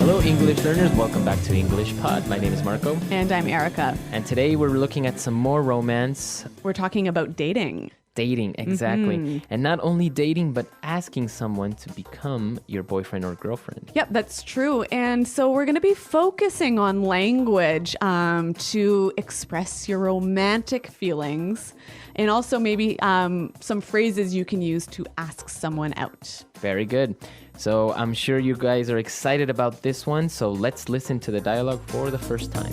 Hello, English learners. Welcome back to English Pod. My name is Marco. And I'm Erica. And today we're looking at some more romance. We're talking about dating. Dating, exactly. And not only dating, but asking someone to become your boyfriend or girlfriend. Yep, that's true. And so we're going to be focusing on language to express your romantic feelings, and also maybe some phrases you can use to ask someone out. Very good. So I'm sure you guys are excited about this one. So let's listen to the dialogue for the first time.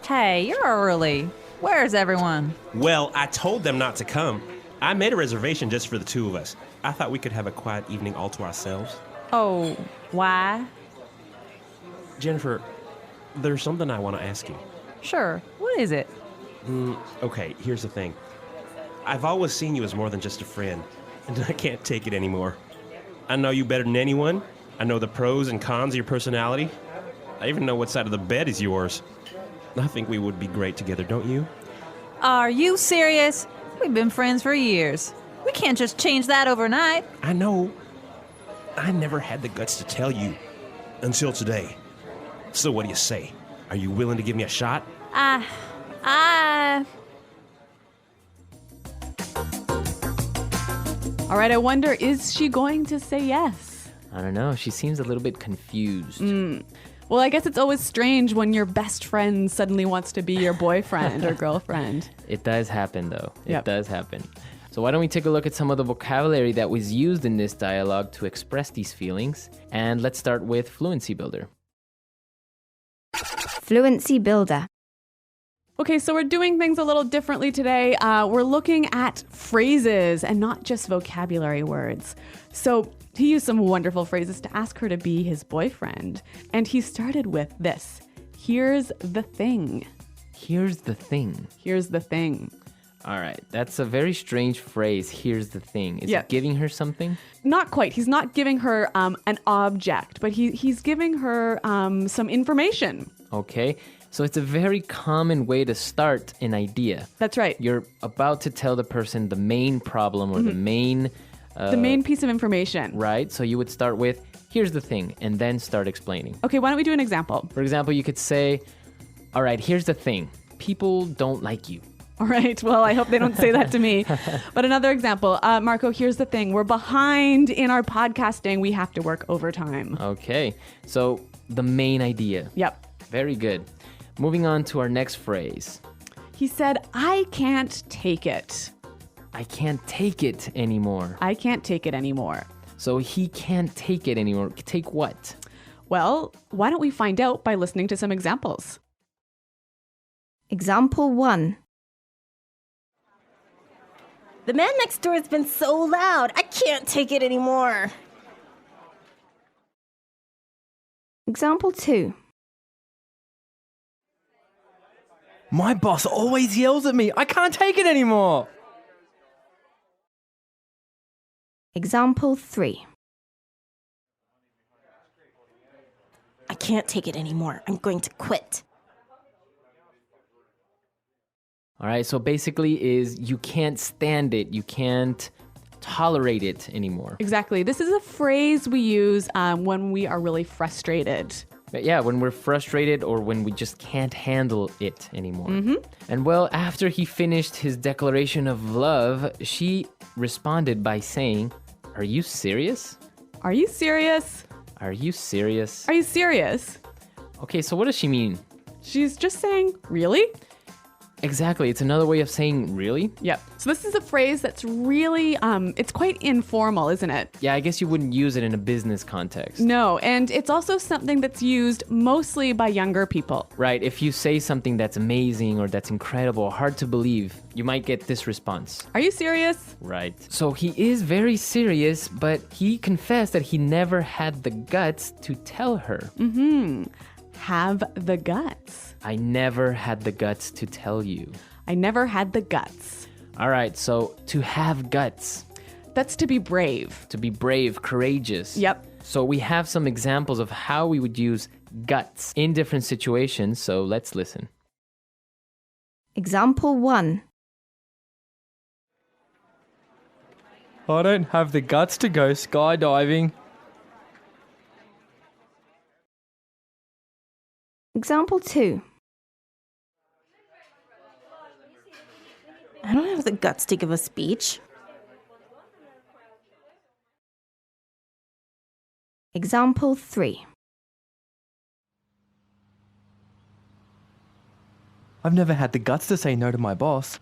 Hey, you're early. Where's everyone? Well, I told them not to come. I made a reservation just for the two of us. I thought we could have a quiet evening all to ourselves. Oh, why? Jennifer, there's something I want to ask you. Sure. What is it? Okay, here's the thing. I've always seen you as more than just a friend, and I can't take it anymore. I know you better than anyone. I know the pros and cons of your personality. I even know what side of the bed is yours. I think we would be great together, don't you? Are you serious? We've been friends for years. We can't just change that overnight. I know. I never had the guts to tell you. Until today. So what do you say? Are you willing to give me a shot? All right, I wonder, is she going to say yes? I don't know. She seems a little bit confused. Well, I guess it's always strange when your best friend suddenly wants to be your boyfriend or girlfriend. It does happen, though. It Yep. does happen. So why don't we take a look at some of the vocabulary that was used in this dialogue to express these feelings? And let's start with Fluency Builder. Fluency Builder. Okay, so we're doing things a little differently today. We're looking at phrases and not just vocabulary words. So he used some wonderful phrases to ask her to be his boyfriend. And he started with this. Here's the thing. Here's the thing. Here's the thing. All right, that's a very strange phrase. Here's the thing. Is Yeah. it giving her something? Not quite. He's not giving her an object, but he's giving her some information. Okay, so it's a very common way to start an idea. That's right. You're about to tell the person the main problem or the main... The main piece of information. Right, so you would start with, here's the thing, and then start explaining. Okay, why don't we do an example? For example, you could say, all right, here's the thing. People don't like you. All right. Well, I hope they don't say that to me. But another example, Marco, here's the thing. We're behind in our podcasting. We have to work overtime. Okay, so the main idea. Yep. Very good. Moving on to our next phrase. He said, I can't take it. I can't take it anymore. I can't take it anymore. So he can't take it anymore. Take what? Well, why don't we find out by listening to some examples? Example 1. The man next door has been so loud. I can't take it anymore. Example 2. My boss always yells at me. I can't take it anymore. Example 3. I can't take it anymore. I'm going to quit. All right, so basically is you can't stand it. You can't tolerate it anymore. Exactly. This is a phrase we use when we are really frustrated. But yeah, when we're frustrated or when we just can't handle it anymore. And well, after he finished his declaration of love, she responded by saying, "Are you serious? Are you serious? Are you serious?" Are you serious? Okay, so what does she mean? She's just saying, really? Exactly. It's another way of saying really. Yep. So this is a phrase that's really, it's quite informal, isn't it? Yeah, I guess you wouldn't use it in a business context. No, and it's also something that's used mostly by younger people. Right. If you say something that's amazing or that's incredible, hard to believe, you might get this response. Are you serious? Right. So he is very serious, but he confessed that he never had the guts to tell her. Have the guts. I never had the guts to tell you. I never had the guts. All right, so to have guts, That's to be brave. to be brave, courageous. Yep. So we have some examples of how we would use guts in different situations, so let's listen. Example 1. I don't have the guts to go skydiving. Example 2. I don't have the guts to give a speech. Example 3. I've never had the guts to say no to my boss.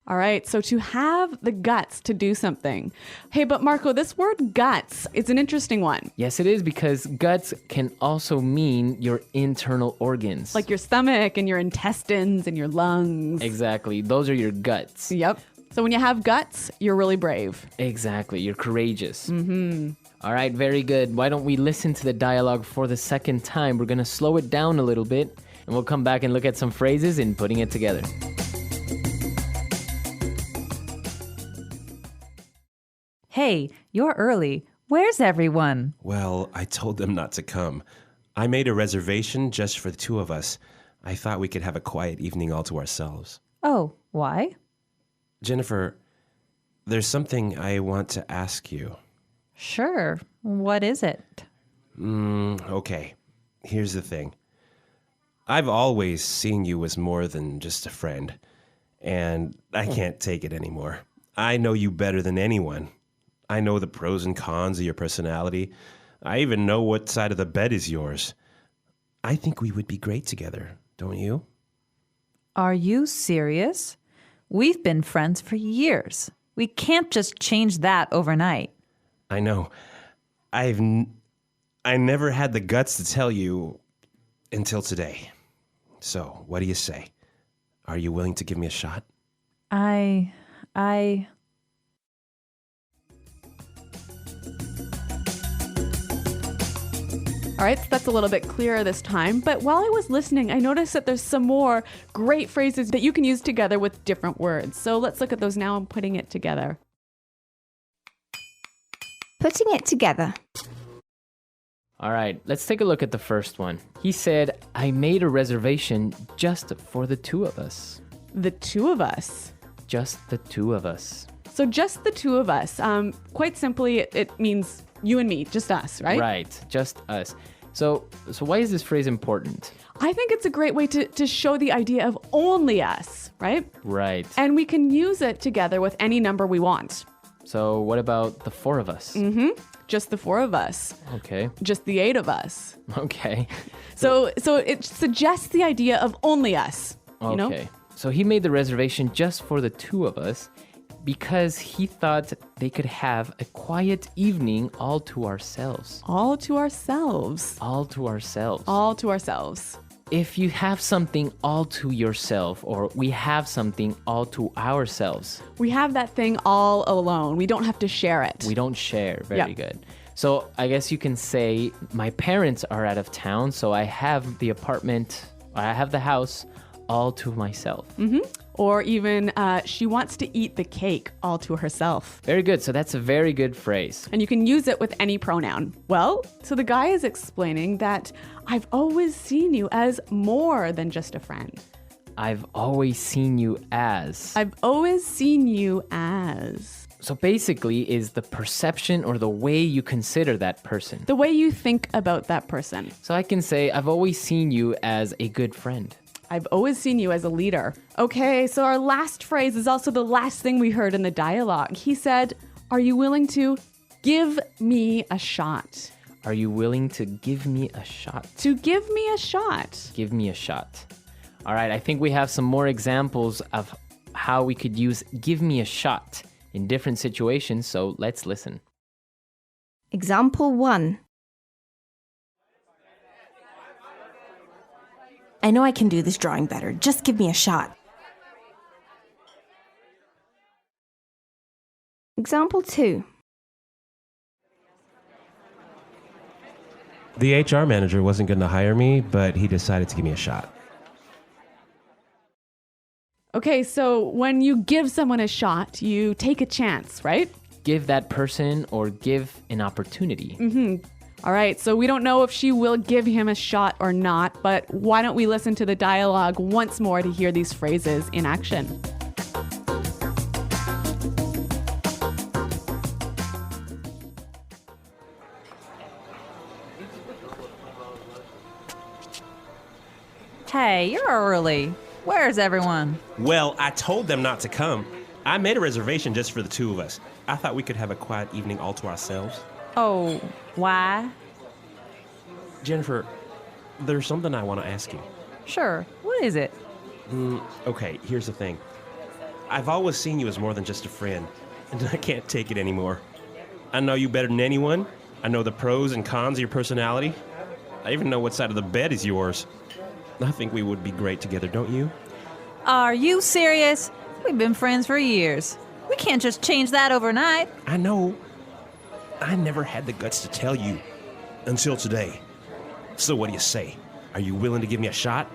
All right, so to have the guts to do something. Hey, but Marco, this word guts, it's an interesting one. Yes, it is, because guts can also mean your internal organs. Like your stomach and your intestines and your lungs. Exactly. Those are your guts. Yep. So when you have guts, you're really brave. Exactly. You're courageous. All right, very good. Why don't we listen to the dialogue for the second time? We're going to slow it down a little bit, and we'll come back and look at some phrases in putting it together. Hey, you're early. Where's everyone? Well, I told them not to come. I made a reservation just for the two of us. I thought we could have a quiet evening all to ourselves. Oh, why? Jennifer, there's something I want to ask you. Sure. What is it? Okay. Here's the thing. I've always seen you as more than just a friend, and I can't take it anymore. I know you better than anyone. I know the pros and cons of your personality. I even know what side of the bed is yours. I think we would be great together, don't you? Are you serious? We've been friends for years. We can't just change that overnight. I know. I never had the guts to tell you until today. So, what do you say? Are you willing to give me a shot? I All right, so that's a little bit clearer this time. But while I was listening, I noticed that there's some more great phrases that you can use together with different words. So let's look at those now and putting it together. Putting it together. All right, let's take a look at the first one. He said, I made a reservation just for the two of us. The two of us. Just the two of us. So just the two of us. Quite simply, it means you and me, just us, right? Right, just us. So why is this phrase important? I think it's a great way to show the idea of only us, right? Right. And we can use it together with any number we want. So what about the four of us? Just the four of us. Okay. Just the 8 of us. Okay. So it suggests the idea of only us. You know? Okay. So he made the reservation just for the two of us because he thought they could have a quiet evening all to ourselves. All to ourselves. All to ourselves. All to ourselves. If you have something all to yourself, or we have something all to ourselves, We have that thing all alone. We don't have to share it. we don't share. Very Yeah. good. So I guess you can say my parents are out of town, so I have the apartment, I have the house all to myself. Or even, she wants to eat the cake all to herself. Very good. So that's a very good phrase. And you can use it with any pronoun. Well, so the guy is explaining that I've always seen you as more than just a friend. I've always seen you as. I've always seen you as. So basically is the perception or the way you consider that person. The way you think about that person. So I can say, I've always seen you as a good friend. I've always seen you as a leader. Okay, so our last phrase is also the last thing we heard in the dialogue. He said, are you willing to give me a shot? Are you willing to give me a shot? To give me a shot. Give me a shot. All right, I think we have some more examples of how we could use give me a shot in different situations, so let's listen. Example 1. I know I can do this drawing better. Just give me a shot. Example 2. The HR manager wasn't going to hire me, but he decided to give me a shot. Okay, so when you give someone a shot, you take a chance, right? Give that person or give an opportunity. All right, so we don't know if she will give him a shot or not, but why don't we listen to the dialogue once more to hear these phrases in action? Hey, you're early. Where's everyone? Well, I told them not to come. I made a reservation just for the two of us. I thought we could have a quiet evening all to ourselves. Oh, why? Jennifer, there's something I want to ask you. Sure. What is it? Okay, here's the thing. I've always seen you as more than just a friend, and I can't take it anymore. I know you better than anyone. I know the pros and cons of your personality. I even know what side of the bed is yours. I think we would be great together, don't you? Are you serious? We've been friends for years. We can't just change that overnight. I know. I never had the guts to tell you. Until today. So what do you say? Are you willing to give me a shot?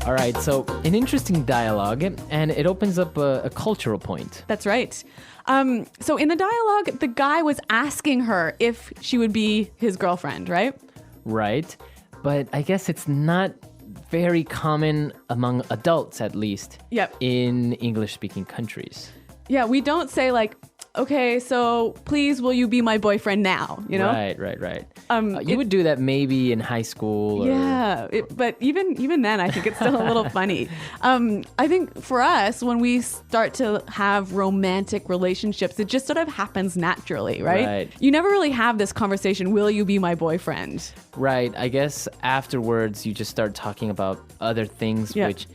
All right, so an interesting dialogue, and it opens up a cultural point. That's right. So in the dialogue, the guy was asking her if she would be his girlfriend, right? Right, but I guess it's not very common among adults, at least. Yep. In English-speaking countries. Yeah, we don't say like, okay, so please will you be my boyfriend now, you know? Right. You would do that maybe in high school. Yeah, but even then, I think it's still a little funny. I think for us, when we start to have romantic relationships, it just sort of happens naturally, right? Right. You never really have this conversation, will you be my boyfriend? Right, I guess afterwards you just start talking about other things which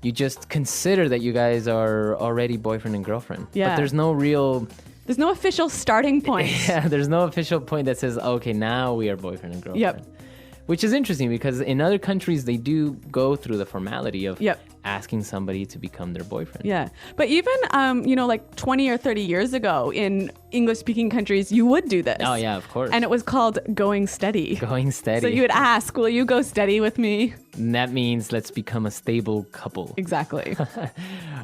you just consider that you guys are already boyfriend and girlfriend. Yeah. But there's no official starting point. Yeah, there's no official point that says, okay, now we are boyfriend and girlfriend. Yep. Which is interesting because in other countries, they do go through the formality of asking somebody to become their boyfriend. Yeah. But even, like 20 or 30 years ago in English-speaking countries, you would do this. Oh, yeah, of course. And it was called going steady. Going steady. So you would ask, will you go steady with me? And that means let's become a stable couple. Exactly.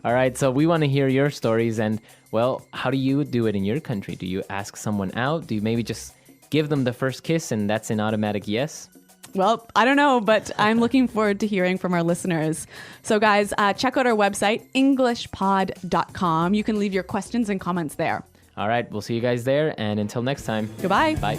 All right, so we want to hear your stories. And, well, how do you do it in your country? Do you ask someone out? Do you maybe just give them the first kiss and that's an automatic yes? Well, I don't know, but I'm looking forward to hearing from our listeners. So, guys, check out our website, englishpod.com. You can leave your questions and comments there. All right, we'll see you guys there. And until next time. Goodbye. Bye.